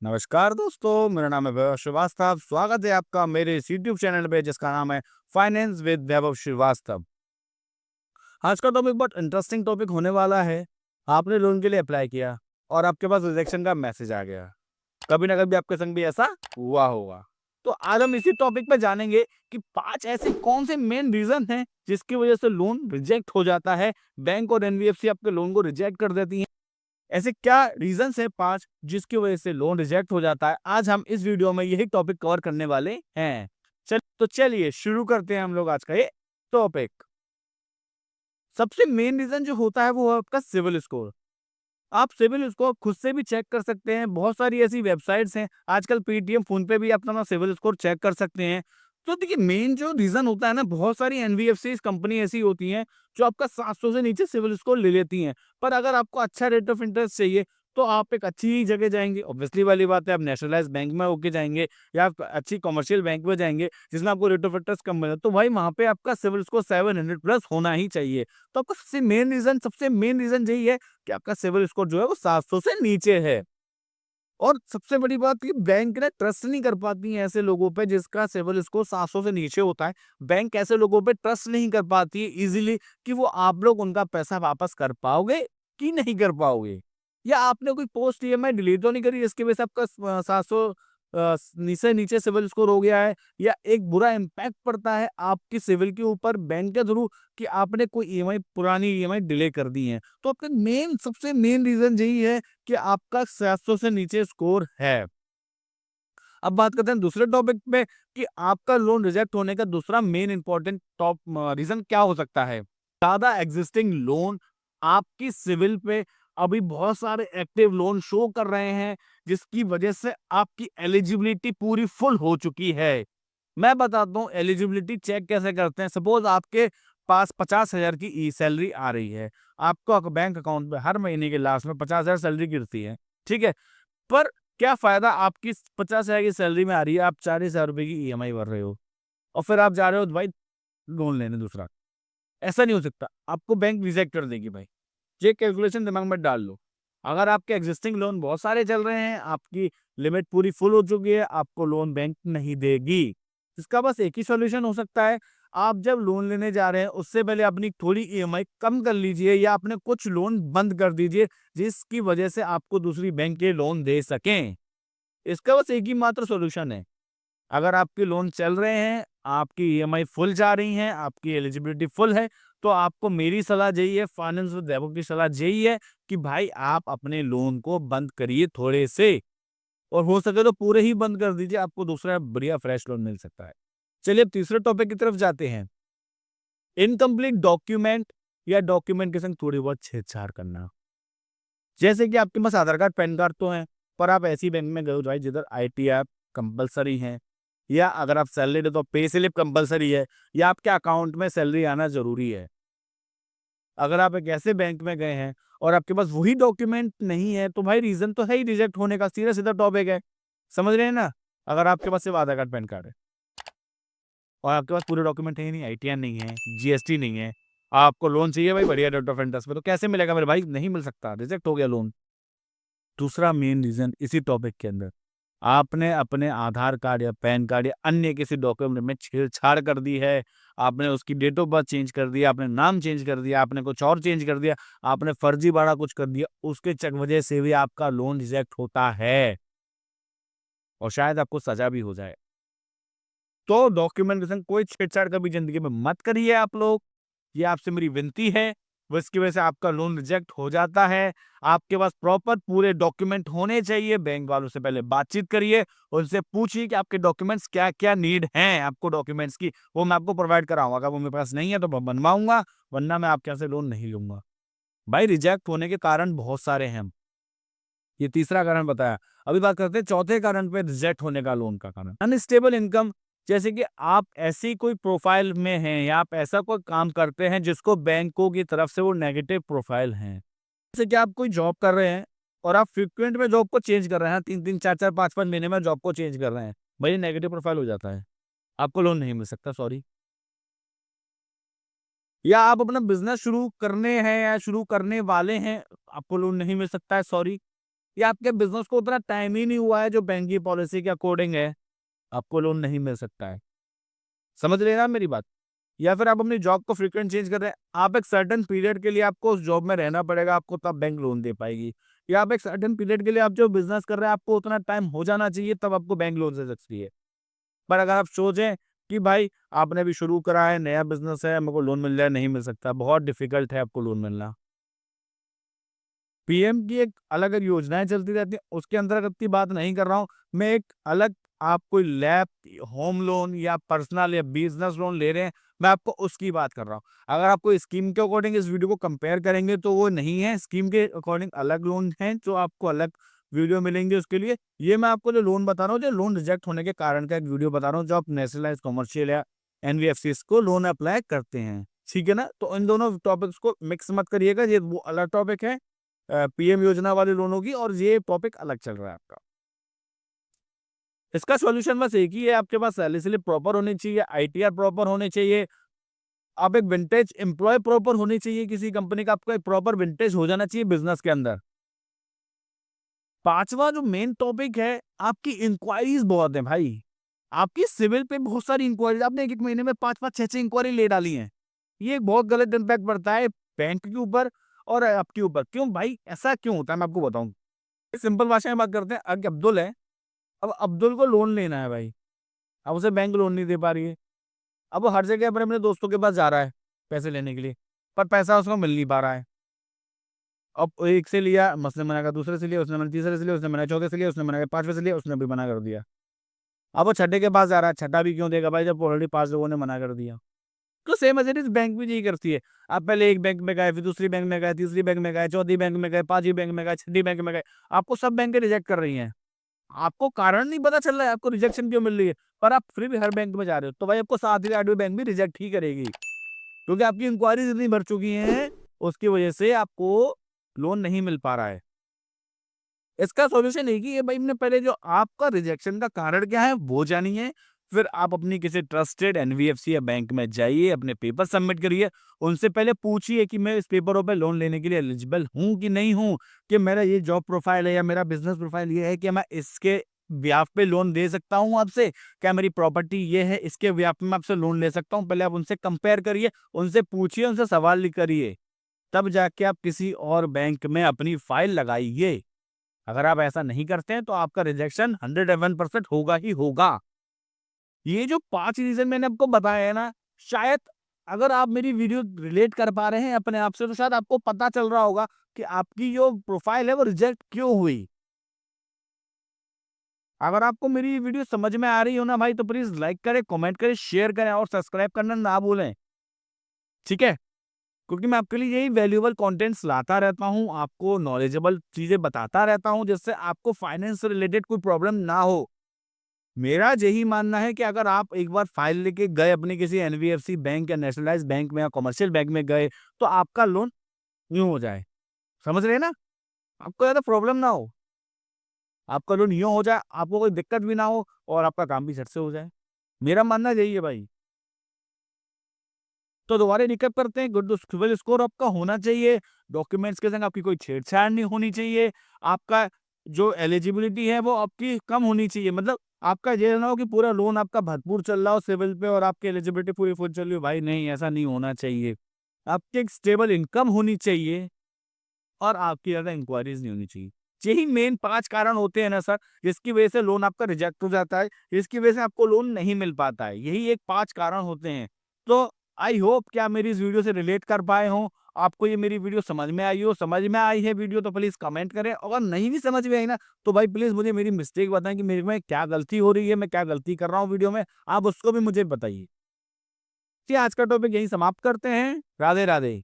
नमस्कार दोस्तों, मेरा नाम है वैभव श्रीवास्तव। स्वागत है आपका मेरे इस यूट्यूब चैनल पे जिसका नाम है फाइनेंस विद वैभव श्रीवास्तव। आज का टॉपिक बहुत इंटरेस्टिंग टॉपिक होने वाला है। आपने लोन के लिए अप्लाई किया और आपके पास रिजेक्शन का मैसेज आ गया। कभी ना कभी आपके संग भी ऐसा हुआ होगा। तो आज हम इसी टॉपिक पे जानेंगे कि 5 ऐसे कौन से मेन रीजन हैं जिसकी वजह से लोन रिजेक्ट हो जाता है। बैंक और एनबीएफसी आपके लोन को रिजेक्ट कर देती है। ऐसे क्या रीजंस है 5 जिसकी वजह से लोन रिजेक्ट हो जाता है। आज हम इस वीडियो में यही टॉपिक कवर करने वाले हैं। चलिए शुरू करते हैं हम लोग आज का ये टॉपिक। सबसे मेन रीजन जो होता है वो है आपका सिविल स्कोर। आप सिविल स्कोर खुद से भी चेक कर सकते हैं। बहुत सारी ऐसी वेबसाइट्स हैं। आजकल पेटीएम, फोन पे भी अपना सिविल स्कोर चेक कर सकते हैं। तो देखिए, मेन जो रीजन होता है ना, बहुत सारी एनबीएफसी कंपनी ऐसी होती हैं जो आपका 700 से नीचे सिविल स्कोर ले लेती हैं। पर अगर आपको अच्छा रेट ऑफ इंटरेस्ट चाहिए तो आप एक अच्छी जगह जाएंगे। ऑब्वियसली वाली बात है, आप नेशनलाइज बैंक में होके जाएंगे या आप अच्छी कमर्शियल बैंक में जाएंगे जिसमें आपको रेट ऑफ इंटरेस्ट कम मिले, तो भाई वहां पे आपका सिविल स्कोर 700 प्लस होना ही चाहिए। तो आपका सबसे मेन रीजन यही है कि आपका सिविल स्कोर जो है वो 700 से नीचे है। और सबसे बड़ी बात कि बैंक ना ट्रस्ट नहीं कर पाती है ऐसे लोगों पे जिसका सिविल स्कोर 700 से नीचे होता है। बैंक ऐसे लोगों पे ट्रस्ट नहीं कर पाती है इजीली कि वो आप लोग उनका पैसा वापस कर पाओगे कि नहीं कर पाओगे, या आपने कोई पोस्ट ईएमआई डिलीट तो नहीं करी इसकी वजह से आपका 700 नीचे नीचे सिविल स्कोर हो गया है, या एक बुरा इम्पैक्ट पड़ता है आपकी सिविल के ऊपर बैंक के थ्रू कि आपने कोई ईएमआई, पुरानी ईएमआई डिले कर दी है। तो आपका सबसे मेन रीजन यही है कि आपका 700 से नीचे स्कोर है। अब बात करते हैं दूसरे टॉपिक पे कि आपका लोन रिजेक्ट होने का दूसरा मेन इंपॉर्टेंट टॉप रीजन क्या हो सकता है। ज्यादा एग्जिस्टिंग लोन आपकी सिविल पे अभी बहुत सारे एक्टिव लोन शो कर रहे हैं जिसकी वजह से आपकी एलिजिबिलिटी पूरी फुल हो चुकी है। मैं बताता हूँ एलिजिबिलिटी चेक कैसे करते हैं। सपोज आपके पास 50,000 की ई सैलरी आ रही है। आपको बैंक अकाउंट में हर महीने के लास्ट में 50,000 सैलरी गिरती है, ठीक है। पर क्या फायदा, आपकी 50,000 की सैलरी में आ रही है, आप 40,000 रुपए की ईएमआई भर रहे हो और फिर आप जा रहे हो भाई लोन लेने दूसरा। ऐसा नहीं हो सकता, आपको बैंक रिजेक्ट कर देगी भाई। ये कैलकुलेशन दिमाग में डाल लो। अगर आपके एग्जिस्टिंग लोन बहुत सारे चल रहे हैं, आपकी लिमिट पूरी फुल हो चुकी है, आपको लोन बैंक नहीं देगी। इसका बस एक ही सॉल्यूशन हो सकता है। आप जब लोन लेने जा रहे हैं उससे पहले अपनी थोड़ी ईएमआई कम कर लीजिए या अपने कुछ लोन बंद कर दीजिए जिसकी वजह से आपको दूसरी बैंक के लोन दे सकें। इसका बस एक ही मात्र सॉल्यूशन है। अगर आपके लोन चल रहे हैं, आपकी ईएमआई फुल जा रही हैं, आपकी एलिजिबिलिटी फुल है, तो आपको मेरी सलाह यही है, फाइनेंस विद वैभव की सलाह यही है कि भाई आप अपने लोन को बंद करिए थोड़े से, और हो सके तो पूरे ही बंद कर दीजिए, आपको दूसरा बढ़िया फ्रेश लोन मिल सकता है। चलिए अब तीसरे टॉपिक की तरफ जाते हैं। इनकम्प्लीट डॉक्यूमेंट या डॉक्यूमेंट के संग थोड़ी बहुत छेड़छाड़ करना। जैसे कि आपके पास आधार कार्ड, पैन कार्ड तो है, पर आप ऐसी बैंक में गए हो भाई जिधर आईटीआर कंपलसरी है, या अगर आप सैलरी तो पे स्लिप कंपलसरी है, या आपके अकाउंट में सैलरी आना जरूरी है। अगर आप एक ऐसे बैंक में गए हैं और आपके पास वही डॉक्यूमेंट नहीं है तो भाई रीजन तो है ही रिजेक्ट होने का, सीधा सीधा टॉपिक है। समझ रहे हैं ना। अगर आपके पास सिर्फ आधार कार्ड, पैन कार्ड है और आपके पास पूरे डॉक्यूमेंट है ही नहीं, आईटीआर नहीं है, जीएसटी नहीं है, आपको लोन चाहिए भाई बढ़िया रेट ऑफ इंटरेस्ट पे, तो कैसे मिलेगा मेरे भाई? नहीं मिल सकता, रिजेक्ट हो गया लोन। दूसरा मेन रीजन इसी टॉपिक के अंदर, आपने अपने आधार कार्ड या पैन कार्ड या अन्य किसी डॉक्यूमेंट में छेड़छाड़ कर दी है। आपने उसकी डेट ऑफ बर्थ चेंज कर दिया, आपने नाम चेंज कर दिया, आपने कुछ और चेंज कर दिया, आपने फर्जीवाड़ा कुछ कर दिया, उसके चक वजह से भी आपका लोन रिजेक्ट होता है और शायद आपको सजा भी हो जाए। तो डॉक्यूमेंट के संग कोई छेड़छाड़ कभी जिंदगी में मत करिए आप लोग। ये आपसे मेरी विनती है। वो इसकी वजह से आपका लोन रिजेक्ट हो जाता है। आपके पास प्रॉपर पूरे डॉक्यूमेंट होने चाहिए। बैंक वालों से पहले बातचीत करिए, उनसे पूछिए कि आपके डॉक्यूमेंट्स क्या-क्या नीड हैं आपको डॉक्यूमेंट्स की, वो मैं आपको प्रोवाइड कराऊँगा। अगर वो मेरे पास नहीं है तो मैं बनवाऊँगा, वरना मैं आपके यहाँ से लोन नहीं लूँगा। भाई रिजेक्ट होने के कारण बहुत सारे हैं। ये तीसरा कारण बताया। अभी बात करते हैं चौथे कारण पे, रिजेक्ट होने का लोन का कारण। Unstable income. जैसे कि आप ऐसी कोई प्रोफाइल में हैं या आप ऐसा कोई काम करते हैं जिसको बैंकों की तरफ से वो नेगेटिव प्रोफाइल है। जैसे कि आप कोई जॉब कर रहे हैं और आप फ्रीक्वेंट में जॉब को चेंज कर रहे हैं, 3-3, 4-4, 5-5 महीने में जॉब को चेंज कर रहे हैं। भाई नेगेटिव प्रोफाइल हो जाता है। आपको लोन नहीं मिल सकता, सॉरी। या आप अपना बिज़नेस शुरू करने हैं या शुरू करने वाले हैं, आपको लोन नहीं मिल सकता है, सॉरी। या आपके बिजनेस को उतना टाइम ही नहीं हुआ है जो बैंक की पॉलिसी के अकॉर्डिंग है, आपको लोन नहीं मिल सकता है। समझ रहे हैं आप मेरी बात? या फिर आप अपनी जॉब को फ्रीक्वेंट चेंज कर रहे हैं, आप एक सर्टेन पीरियड के लिए आपको उस जॉब में रहना पड़ेगा, आपको तब बैंक लोन दे पाएगी। या आप एक सर्टेन पीरियड के लिए आप जो बिज़नेस कर रहे हैं, आपको उतना टाइम हो जाना चाहिए, तब आपको बैंक लोन दे सकती है। पर अगर आप सोचें कि भाई आपने अभी शुरू करा है, नया बिज़नेस है, मेरे को लोन मिल जाए, नहीं मिल सकता, बहुत डिफ़िकल्ट है आपको लोन मिलना। पीएम की एक अलग-अलग योजनाएँ चलती रहती हैं, उसके अंतर्गत की बात नहीं कर रहा हूँ। मैं एक अलग आप कोई लैब, होम लोन या पर्सनल या बिज़नेस लोन ले रहे हैं, मैं आपको उसकी बात कर रहा हूँ। अगर आप कोई स्कीम के अकॉर्डिंग इस वीडियो को कंपेयर करेंगे तो वो नहीं है, स्कीम के अकॉर्डिंग अलग लोन हैं, जो आपको अलग वीडियो मिलेंगे उसके लिए। ये मैं आपको जो लोन बता रहा हूँ, जो लोन रिजेक्ट होने के कारण का एक वीडियो बता रहा हूँ, जो आप नेशनलाइज़्ड कमर्शियल या एनबीएफसीज़ को लोन अप्लाई करते हैं। ठीक है ना? तो इन दोनों टॉपिक्स को मिक्स मत करिएगा, ये वो अलग टॉपिक है। पीएम योजना वाले लोनों की, और ये टॉपिक अलग चल रहा है आपका। इसका सॉल्यूशन बस एक ही है, आपके पास सैलरी स्लिप प्रॉपर होनी चाहिए, आईटीआर प्रॉपर होने चाहिए, आप एक विंटेज एम्प्लॉय प्रॉपर होनी चाहिए किसी कंपनी का, आपका एक प्रॉपर विंटेज हो जाना चाहिए बिज़नेस के अंदर। 5वां जो मेन टॉपिक है, आपकी इंक्वायरीज़ बहुत हैं भाई। आपकी सिविल पे बहुत सारी इंक्वायरीज़, आपने 1-1 महीने में 5-5 6-6 इंक्वायरी ले डाली हैं। ये एक बहुत गलत इम्पैक्ट पड़ता है बैंक के ऊपर और आपके ऊपर। क्यों भाई, ऐसा क्यों होता है, मैं आपको बताऊँ। सिंपल भाषा में बात करते हैं, अग अब्दुल है, अब अब्दुल को लोन लेना है भाई, अब उसे बैंक लोन नहीं दे पा रही है। अब वो हर जगह अपने-अपने दोस्तों के पास जा रहा है, पैसे लेने के लिए, पर पैसा उसको मिल नहीं पा रहा है। अब एक से लिया, उसने मना करा, दूसरे से लिया, उसने मना, तीसरे से लिया, उसने मना, चौथे से लिया, उसने मना करा, 5वें से लिया, उसने भी मना कर दिया। अब वो छठे के पास जा रहा है, छठा भी क्यों देगा भाई, जब ऑलरेडी 5 लोगों ने मना कर दिया। तो same as it is bank भी यही करती है। आप पहले एक बैंक में गए, फिर दूसरी बैंक में गए, तीसरी बैंक में गए, चौथी बैंक में गए, 5वीं बैंक में गए, छठी बैंक में गए, आपको सब बैंकें रिजेक्ट कर रही हैं। आपको कारण नहीं पता चल रहा है, आपको रिजेक्शन क्यों मिल रही है, पर आप फिर भी हर बैंक में जा रहे हो, तो भाई आपको 7वीं 8वीं बैंक भी रिजेक्ट ही करेगी। क्योंकि आपकी इंक्वायरीज़ इतनी बढ़ चुकी हैं, उसकी वजह से आपको लोन नहीं मिल पा रहा है। इसका सॉल्यूशन एक ही है भाई, हमने पहले जो आपका रिजेक्शन का कारण क्या है वो जानिए, फिर आप अपनी किसी ट्रस्टेड एनबीएफसी या बैंक में जाइए, अपने पेपर सबमिट करिए, उनसे पहले पूछिए कि मैं इस पेपरों पे लोन लेने के लिए एलिजिबल हूँ कि नहीं हूँ, कि मेरा ये जॉब प्रोफाइल है या मेरा बिजनेस प्रोफाइल ये है कि मैं इसके ब्याज पे लोन दे सकता हूँ आपसे, क्या मेरी प्रॉपर्टी ये है, इसके ब्याज पे मैं आपसे लोन ले सकता हूँ। पहले आप उनसे कंपेयर करिए, उनसे पूछिए, उनसे सवाल करिए, तब जाके आप किसी और बैंक में अपनी फाइल लगाइए। अगर आप ऐसा नहीं करते हैं तो आपका रिजेक्शन 101% होगा ही होगा। ये जो 5 रीज़न मैंने आपको बताए हैं ना, शायद अगर आप मेरी वीडियो रिलेट कर पा रहे हैं अपने आप से, तो शायद आपको पता चल रहा होगा कि आपकी जो प्रोफ़ाइल है वो रिजेक्ट क्यों हुई। अगर आपको मेरी वीडियो समझ में आ रही हो ना भाई, तो प्लीज़ लाइक करें, कमेंट करें, शेयर करें और सब्सक्राइब करना ना भूलें। ठीक है? क्योंकि मैं आपके लिए यही वैल्यूएबल कंटेंट्स लाता रहता हूँ, आपको नॉलेजेबल चीज़ें बताता रहता हूँ, जिससे आपको फाइनेंस से रिलेटेड कोई प्रॉब्लम ना हो। मेरा यही मानना है कि अगर आप एक बार फाइल लेके गए अपने किसी एनबीएफसी बैंक या नेशनलाइज्ड बैंक में या कमर्शियल बैंक में गए, तो आपका लोन यूँ हो जाए। समझ रहे हैं ना? आपको ज़्यादा प्रॉब्लम ना हो। आपका लोन यूँ हो जाए, आपको कोई दिक्कत भी ना हो और आपका काम भी झट से हो जाए। मेरा मानना यही है भाई। तो दोबारा रिकैप करते हैं, गुड सिविल स्कोर आपका होना चाहिए, डॉक्यूमेंट्स के संग आपकी कोई छेड़छाड़ नहीं होनी चाहिए, आपका जो एलिजिबिलिटी है वो आपकी कम होनी चाहिए, मतलब आपका ये ना हो कि पूरा लोन आपका भरपूर चल रहा हो सिविल पे और आपकी एलिजिबिलिटी पूरी फुल चल रही हो, भाई नहीं, ऐसा नहीं होना चाहिए। आपकी एक स्टेबल इनकम होनी चाहिए और आपकी ज़्यादा इंक्वायरीज़ नहीं होनी चाहिए। यही मेन 5 कारण होते हैं ना सर, जिसकी वजह से लोन आपका रिजेक्ट हो जाता है, जिसकी वजह से आपको लोन नहीं मिल पाता है। यही एक 5 कारण होते हैं। तो आई होप कि आप मेरी इस वीडियो से रिलेट कर पाए हों, आपको ये मेरी वीडियो समझ में आई हो। समझ में आई है वीडियो तो प्लीज़ कमेंट करें, अगर नहीं भी समझ में आई ना, तो भाई प्लीज़ मुझे मेरी मिस्टेक बताएँ कि मेरे में क्या गलती हो रही है, मैं क्या गलती कर रहा हूँ वीडियो में, आप उसको भी मुझे बताइए। जी, आज का टॉपिक यहीं समाप्त करते हैं। राधे, राधे।